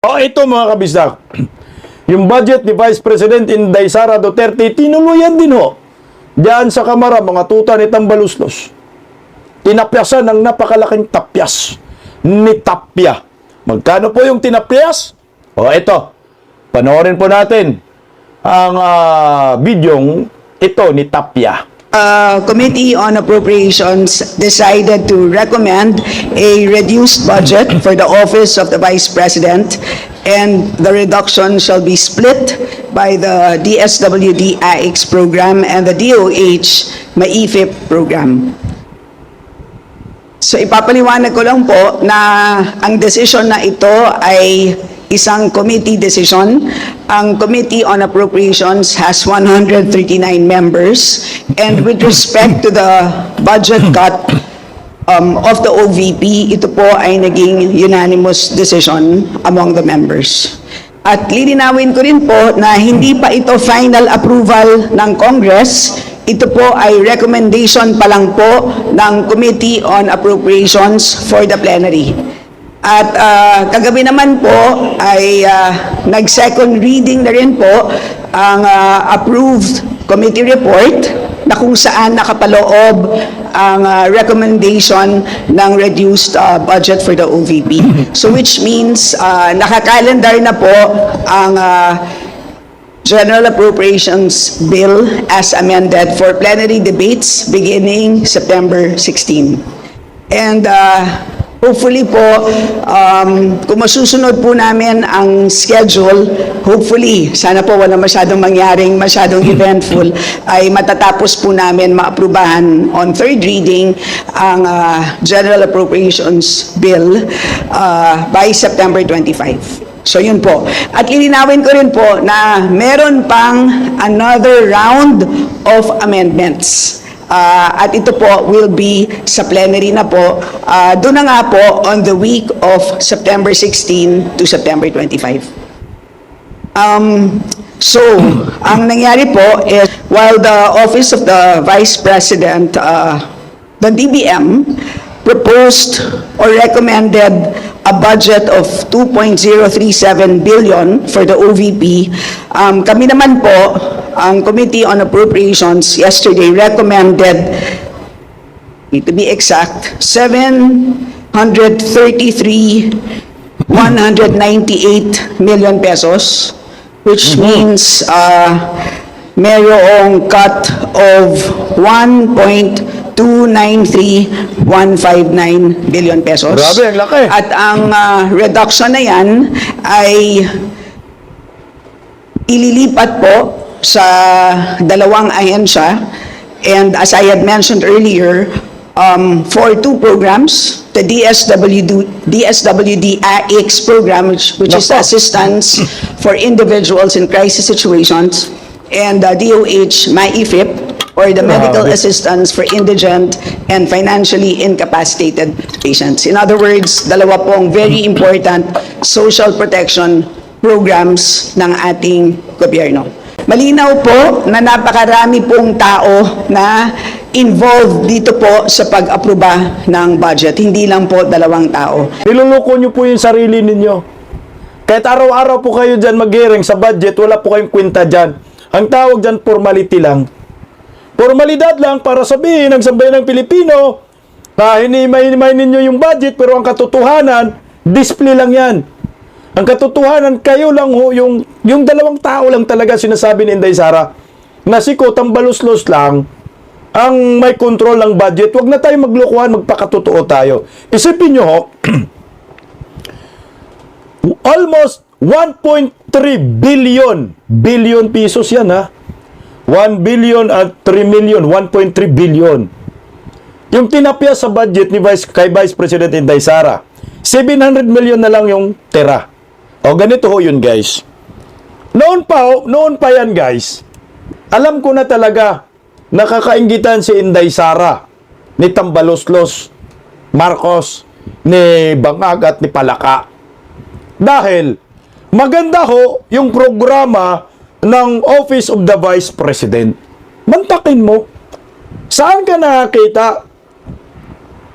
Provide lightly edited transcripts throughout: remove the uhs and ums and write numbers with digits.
Ito mga kabisdak, yung budget ni Vice President Inday Sara Duterte, tinuluyan din ho. Diyan sa Kamara, mga tuta ni Tambaluslos. Tinapyasan ng napakalaking tapyas ni Tapia. Magkano po yung tinapyas? Ito. Panoorin po natin ang bidyong ito ni Tapia. Committee on Appropriations decided to recommend a reduced budget for the Office of the Vice President, and the reduction shall be split by the DSWD AIX program and the DOH MAIFIP program. So ipapaliwanag ko lang po na ang decision na ito ay isang committee decision. Ang Committee on Appropriations has 139 members, and with respect to the budget cut of the OVP, ito po ay naging unanimous decision among the members. At lilinawin ko rin po na hindi pa ito final approval ng Congress. Ito po ay recommendation pa lang po ng Committee on Appropriations for the plenary. At kagabi naman po ay nag-second reading na rin po ang approved committee report na kung saan nakapaloob ang recommendation ng reduced budget for the OVP. So which means nakakalendar na po ang General Appropriations Bill as amended for plenary debates beginning September 16. And hopefully po, kung masusunod po namin ang schedule, hopefully, sana po wala masyadong mangyaring, masyadong eventful, ay matatapos po namin maaprubahan on third reading ang General Appropriations Bill by September 25. So yun po. At ilinawin ko rin po na meron pang another round of amendments. At ito po will be sa plenary na po. Doon na nga po on the week of September 16 to September 25. So, ang nangyari po is while the Office of the Vice President, the DBM, proposed or recommended a budget of 2.037 billion for the OVP. Kami naman po, ang Committee on Appropriations yesterday recommended, to be exact, 733,198 million pesos, which means mayroong cut of 1.293159 billion pesos. Grabe, ang laki. At ang reduction na yan ay ililipat po sa dalawang ahensya, and as I had mentioned earlier, for two programs, the DSWD AIX program, which is the assistance for individuals in crisis situations, and the DOH MAIFIP, or the medical assistance for indigent and financially incapacitated patients. In other words, dalawa pong very important social protection programs ng ating gobyerno. Malinaw po na napakarami pong tao na involved dito po sa pag-aproba ng budget. Hindi lang po dalawang tao. Niluluko nyo po yung sarili ninyo. Kahit araw-araw po kayo dyan mag-hearing sa budget, wala po kayong kwenta dyan. Ang tawag dyan, formality lang. Formalidad lang para sabihin ng sambayan ng Pilipino na hinimay-himay ninyo yung budget, pero ang katotohanan, display lang yan. Ang katotohanan, kayo lang ho, yung dalawang tao lang talaga sinasabi ni Inday Sara, na si Tambaluslos lang ang may control ng budget. Huwag na tayo maglokohan, magpakatotoo tayo. Isipin nyo ho, almost 1.3 billion pesos yan ha. 1 billion at 3 million, 1.3 billion. Yung tinapya sa budget ni kay Vice President Inday Sara, 700 million na lang yung tira. O ganito ho yun guys. Noon pa yan guys. Alam ko na talaga nakakainggitan si Inday Sara, ni Tambaluslos, Marcos, ni Bangag at ni Palaka. Dahil maganda ho yung programa ng Office of the Vice President. Mantakin mo. Saan ka nakakita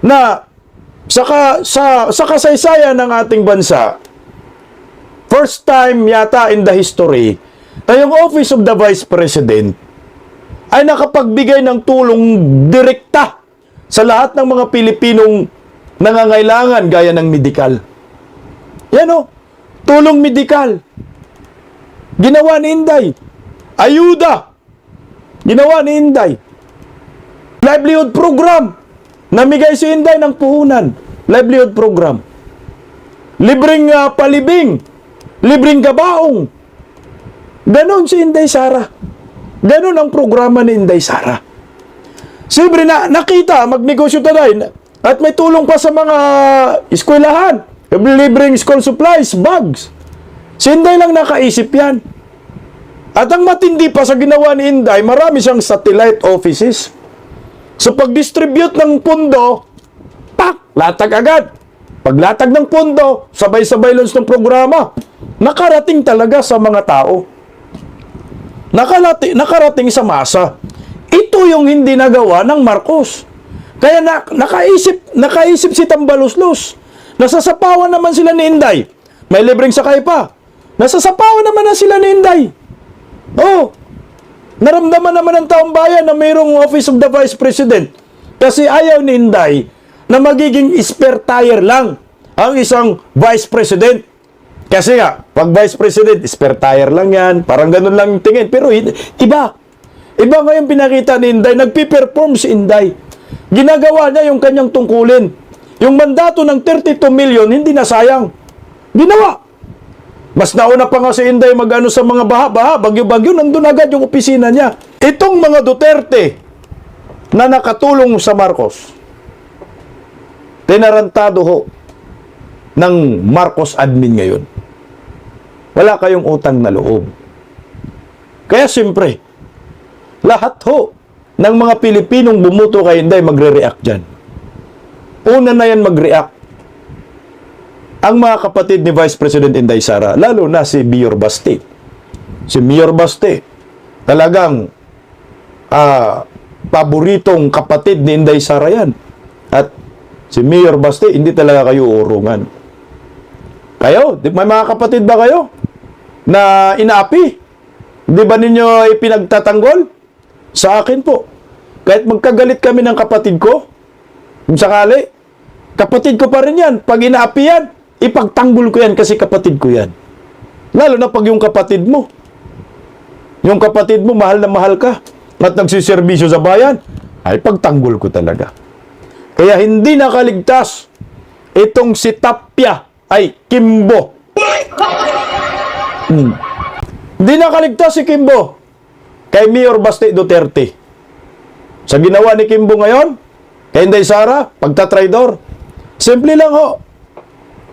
na sa kasaysayan ng ating bansa, first time yata in the history na yung Office of the Vice President ay nakapagbigay ng tulong direkta sa lahat ng mga Pilipinong nangangailangan gaya ng medikal. Yan o, tulong medikal. Ginawa ni Inday. Ayuda. Ginawa ni Inday. Livelihood program. Namigay si Inday ng puhunan. Livelihood program. Libreng palibing. Libreng gabaong. Ganon si Inday Sara. Ganon ang programa ni Inday Sara. Siyempre nakita, magnegosyo tayo. At may tulong pa sa mga eskwelahan. Libreng school supplies, bags. Si Inday lang nakaisip yan. At ang matindi pa sa ginawa ni Inday, marami siyang satellite offices. So pag-distribute ng pundo, latag agad. Paglatag ng pundo, sabay-sabay launch ng programa. Nakarating talaga sa mga tao. Nakarating sa masa. Ito yung hindi nagawa ng Marcos. Kaya nakaisip si Tambaluslos. Nasasapawan naman sila ni Inday. May libreng sakay pa. Nasasapawan naman na sila ni Inday. Oh, naramdaman naman ng taong bayan na mayroong Office of the Vice President. Kasi ayaw ni Inday na magiging spare tire lang ang isang Vice President. Kasi nga, pag Vice President, spare tire lang yan. Parang ganun lang yung tingin. Pero iba. Iba ngayon pinakita ni Inday. Nagpi-perform si Inday. Ginagawa niya yung kanyang tungkulin. Yung mandato ng 32 million, hindi na sayang. Ginawa. Mas nauna pa nga si Inday mag-ano sa mga baha-baha, bagyo-bagyo, nandun agad yung opisina niya. Itong mga Duterte na nakatulong sa Marcos, tinarantado ho ng Marcos admin ngayon. Wala kayong utang na loob. Kaya siyempre, lahat ho ng mga Pilipinong bumuto kay Inday magre-react dyan. Una na yan mag-react ang mga kapatid ni Vice President Inday Sara, lalo na si Mayor Baste. Si Mayor Baste, talagang paboritong kapatid ni Inday Sara yan. At si Mayor Baste, hindi talaga kayo urungan. Kayo, may mga kapatid ba kayo na inaapi? Di ba ninyo ipinagtatanggol? Sa akin po, kahit magkagalit kami ng kapatid ko, kung sakali, kapatid ko pa rin yan. Pag inaapi yan, ipagtanggol ko yan kasi kapatid ko yan. Lalo na pag yung kapatid mo, mahal na mahal ka at nagsiservisyo sa bayan, ay pagtanggol ko talaga. Kaya hindi nakaligtas itong si Tapia, ay Kimbo. Hindi nakaligtas si Kimbo kay Mayor Baste Duterte. Sa ginawa ni Kimbo ngayon, kay Inday Sara, pagtatraidor, simple lang ho.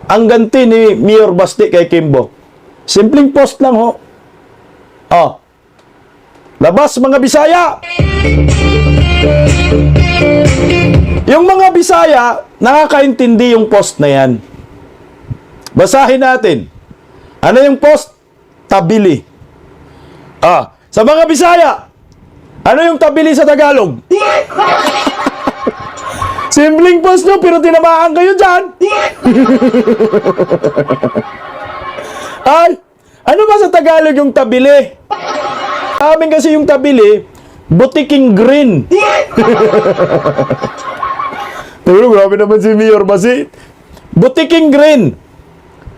Ang ganti ni Mayor Baste kay Kimbo. Simpleng post lang ho. Oh. Labas mga Bisaya! Yung mga Bisaya, nakakaintindi yung post na yan. Basahin natin. Ano yung post? Tabili. Sa mga Bisaya, ano yung tabili sa Tagalog? Simpleng post nyo, pero tinamaan kayo dyan. Ay, ano ba sa Tagalog yung tabili? Amin kasi yung tabili, butiking green. Pero grabe naman si Mayor Basi. Butiking green.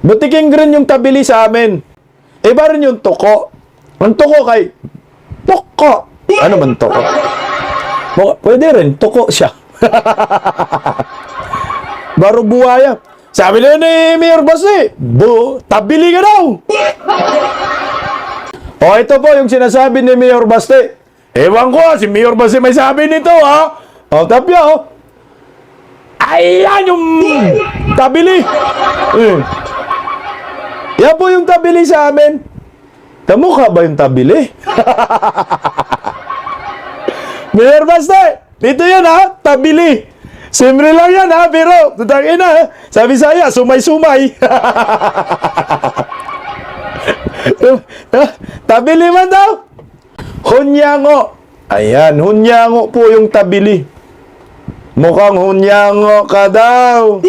Butiking green yung tabili sa amin. Iba rin yung toko. Ang toko kay toko. Ano man toko? Pwede rin, toko siya. Baro buhaya. Sabi na ni Mayor Basi, tabili ka daw. Ito po yung sinasabi ni Mayor Baste. Ewan ko, si Mayor Basi may sabi nito, ha? Tapia, ayan yung tabili. Yan po yung tabili sa amin. Kamukha ba yung tabili? Mayor Baste, dito yan, ha? Tabili. Simple lang yan, ha? Pero, tutangin na, sabi saya, sumay-sumay. Tabili man daw. Hunyango. Ayan, hunyango po yung tabili. Mukhang hunyango ka daw.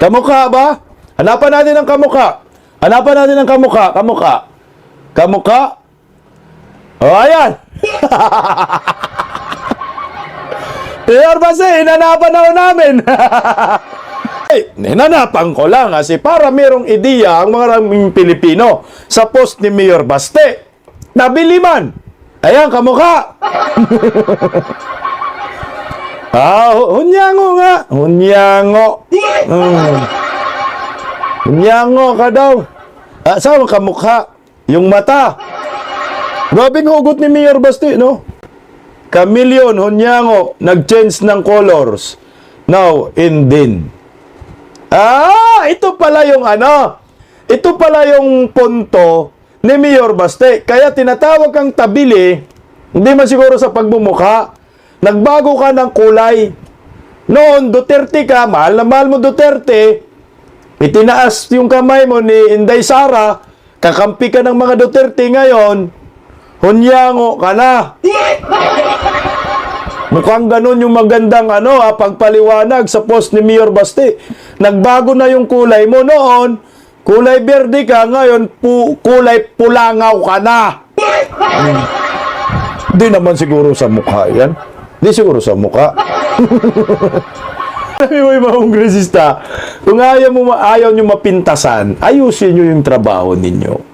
Kamukha ba? Hanapan natin ang kamukha. Hanapan natin ang kamukha. Kamukha. Kamukha. O, ayan. Mayor Baste, hinanapan na ho namin. Hinanapan ko lang kasi para merong ideya ang mga maraming Pilipino sa post ni Mayor Baste. Nabili man. Ayan, kamukha. Hunyango nga. Hunyango. Hunyango ka daw. Saan ang kamukha? Yung mata. Grabing hugot ni Mayor Baste, no? Chameleon, Hunyango, nag-change ng colors. Now, Indin. Ito pala yung ano. Ito pala yung punto ni Mayor Baste. Kaya tinatawag kang tabili, hindi man siguro sa pagmumukha. Nagbago ka ng kulay. Noon, Duterte ka, mahal na mahal mo Duterte. Itinaas yung kamay mo ni Inday Sara, kakampi ka ng mga Duterte ngayon, Hunyango ka na. Mukhang ganun yung magandang pagpaliwanag sa post ni Mayor Baste. Nagbago na yung kulay mo noon. Kulay berde ka, ngayon kulay pulangaw ka na. Hindi naman siguro sa mukha yan. Hindi siguro sa mukha. Sabi mo yung mga kongresista, kung ayaw nyo mapintasan, ayusin nyo yung trabaho ninyo.